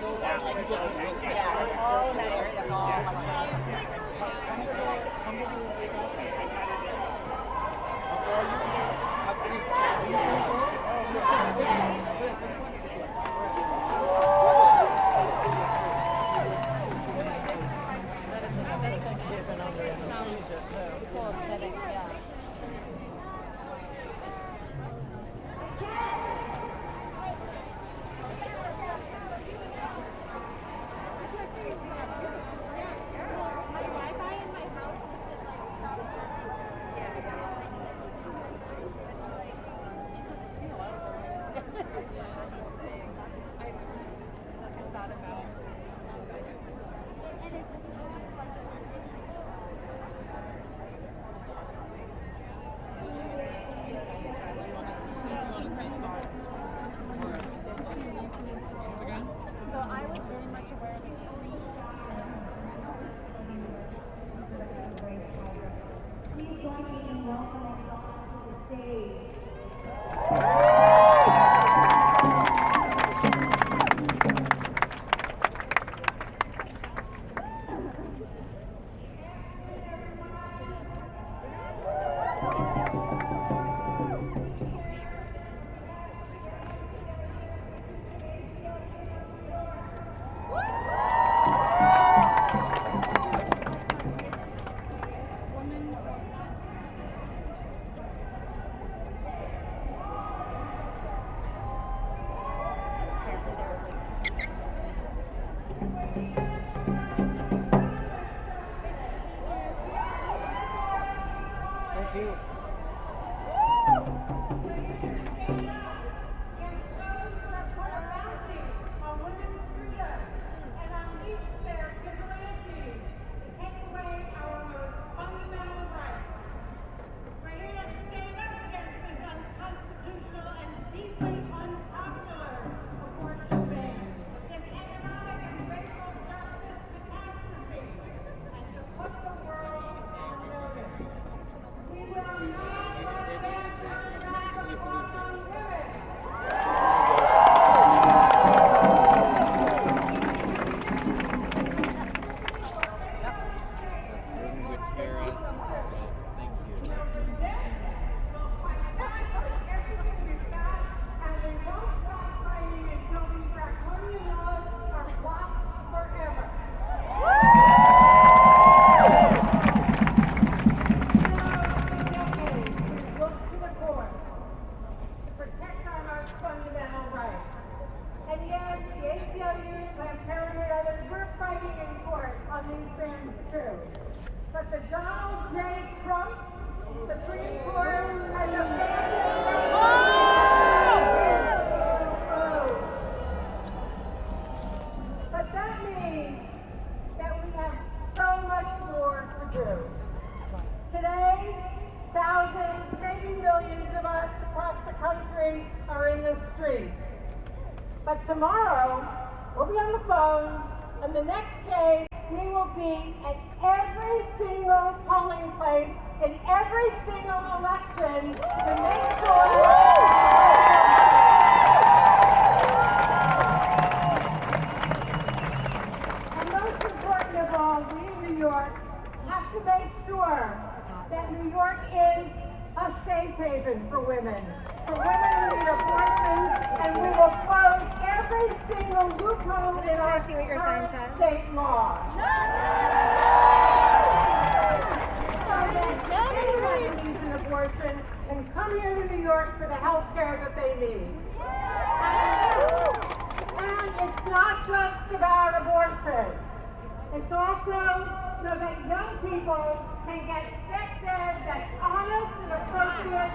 Yeah, it's all in that area. That's all California. But the Donald J. Trump Supreme Court has abandoned But that means that we have so much more to do. Today, thousands, maybe millions of us across the country are in the streets. But tomorrow, we'll be on the phones, and the next day, we will be at every single polling place in every single election to make sure and most important of all, we in New York have to make sure that New York is a safe haven for women who need abortions, and we will close every single loophole in our state law. So that anyone who needs an abortion can come here to New York for the health care that they need. And it's not just about abortion. It's also so that young people can get sex ed that's honest and appropriate.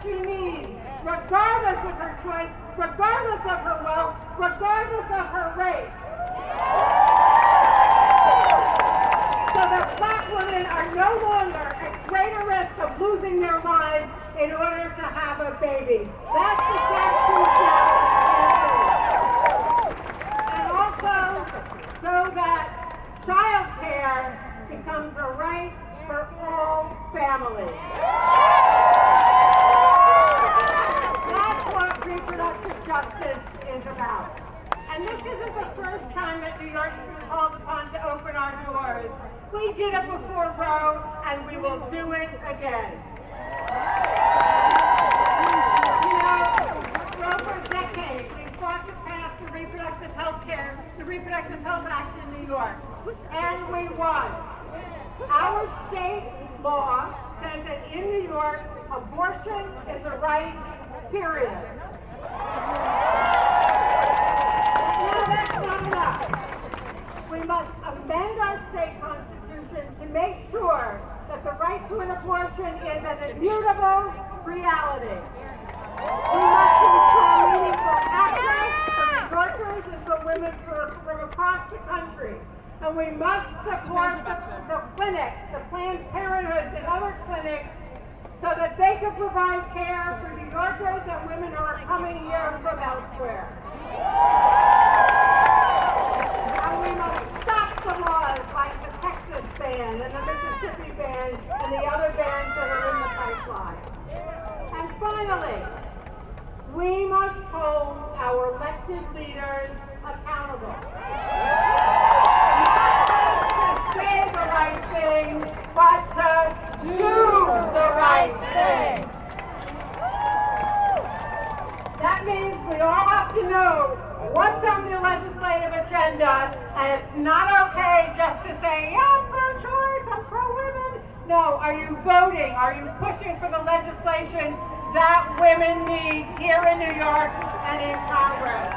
She needs, regardless of her choice, regardless of her wealth, regardless of her race. So that black women are no longer at greater risk of losing their lives in order to have a baby. That's the sad truth now. And also, so that child care becomes a right for all family. That's what reproductive justice is about. And this isn't the first time that New York has been called upon to open our doors. We did it before Roe, and we will do it again. You know, Roe, for decades, we fought to pass the Reproductive Health Act in New York, and we won. Our state law says that in New York, abortion is a right, period. Now that's not enough. We must amend our state constitution to make sure that the right to an abortion is an immutable reality. We must ensure meaningful access for New Yorkers and for women from across the country. And we must support the clinics, the Planned Parenthoods and other clinics, so that they can provide care for New Yorkers and women who are coming here from elsewhere. And we must stop the laws like the Texas ban and the Mississippi ban and the other bans that are in the pipeline. And finally, we must hold our elected leaders accountable. Not to say the right thing, but to do the right thing. That means we all have to know what's on the legislative agenda, and it's not okay just to say, yeah, I'm pro-choice, I'm pro-women. No, are you voting? Are you pushing for the legislation that women need here in New York and in Congress?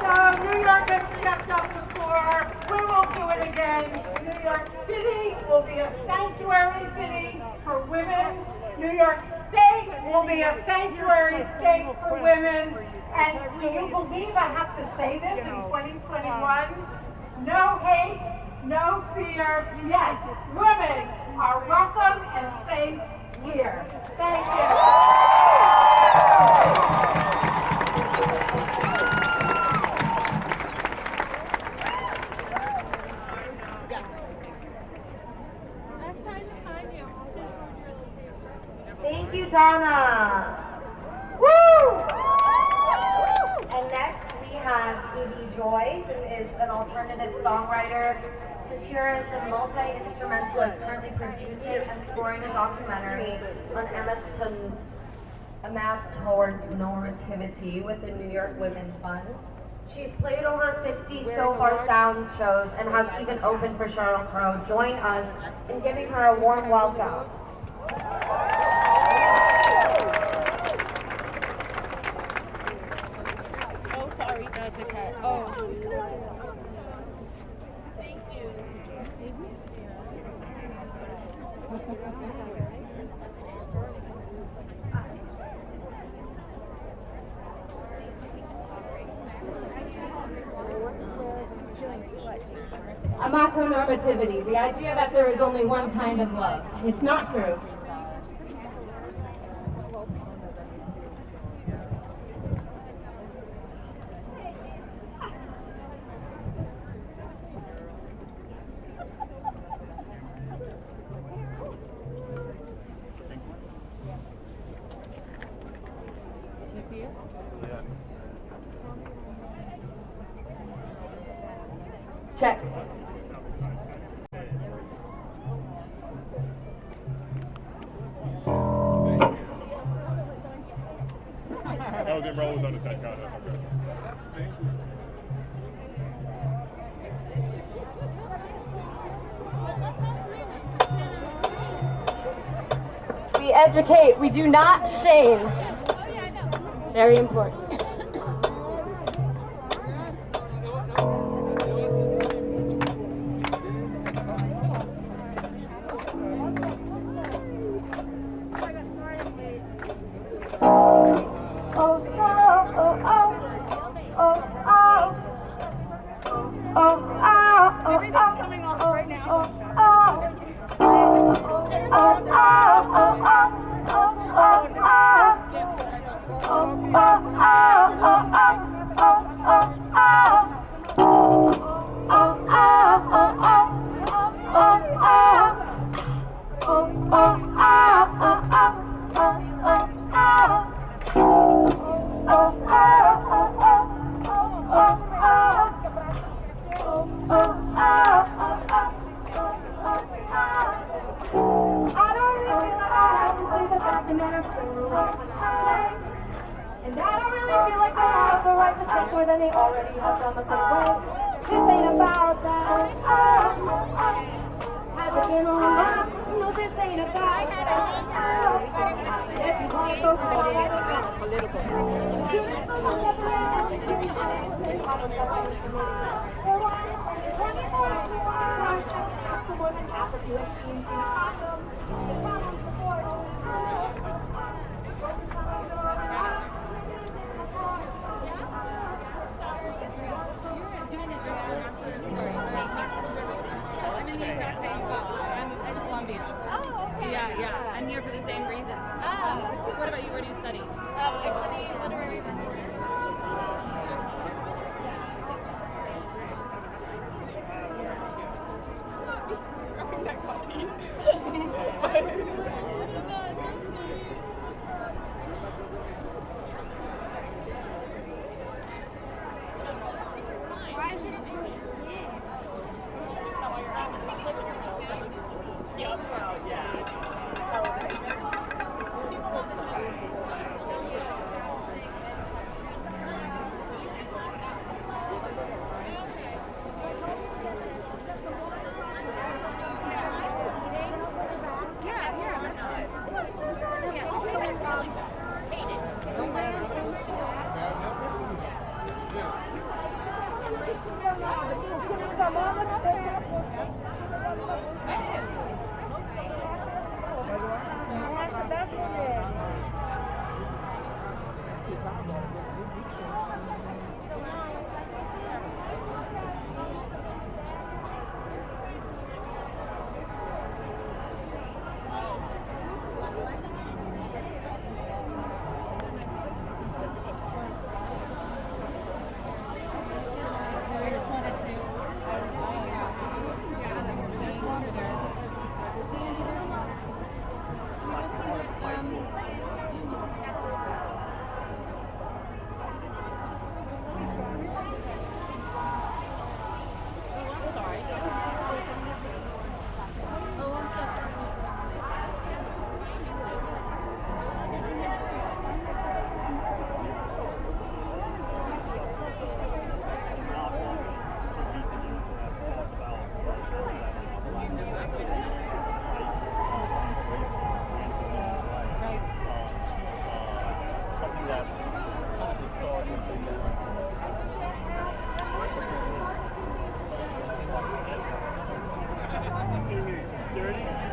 So New York has stepped up before. We will do it again. New York City will be a sanctuary city for women. New York State will be a sanctuary state for women. And do you believe I have to say this in 2021? No hate, no fear. Yes, women are welcome and safe here. Thank you. Thank you, Donna. Woo! And next we have Katie Joy, who is an alternative songwriter, satirist, and multi-instrumentalist, currently producing and scoring a documentary on amatonormativity with the New York Women's Fund. She's played over 50 SoFar Sound shows and has even opened for Sheryl Crow. Join us in giving her a warm welcome. Oh, sorry, that's okay. Oh. Thank you. Amatonormativity, the idea that there is only one kind of love. It's not true. Did you see it? Yeah. Check. Oh, the umbrella was on his head. Got it. Okay. We educate, we do not shame. Very important. Everything's coming off right now. are still lost in place. And I don't really feel like they have the right to take more than they already have done us away. This ain't about that. Has it been on my no, this ain't about that. If you want to go for it, Political. I'm in the exact same boat. I'm in Columbia. Oh, okay. Yeah. I'm here for the same reason. What about you? Where do you study? I study literary writing. That coffee. Why is it so big? Dirty?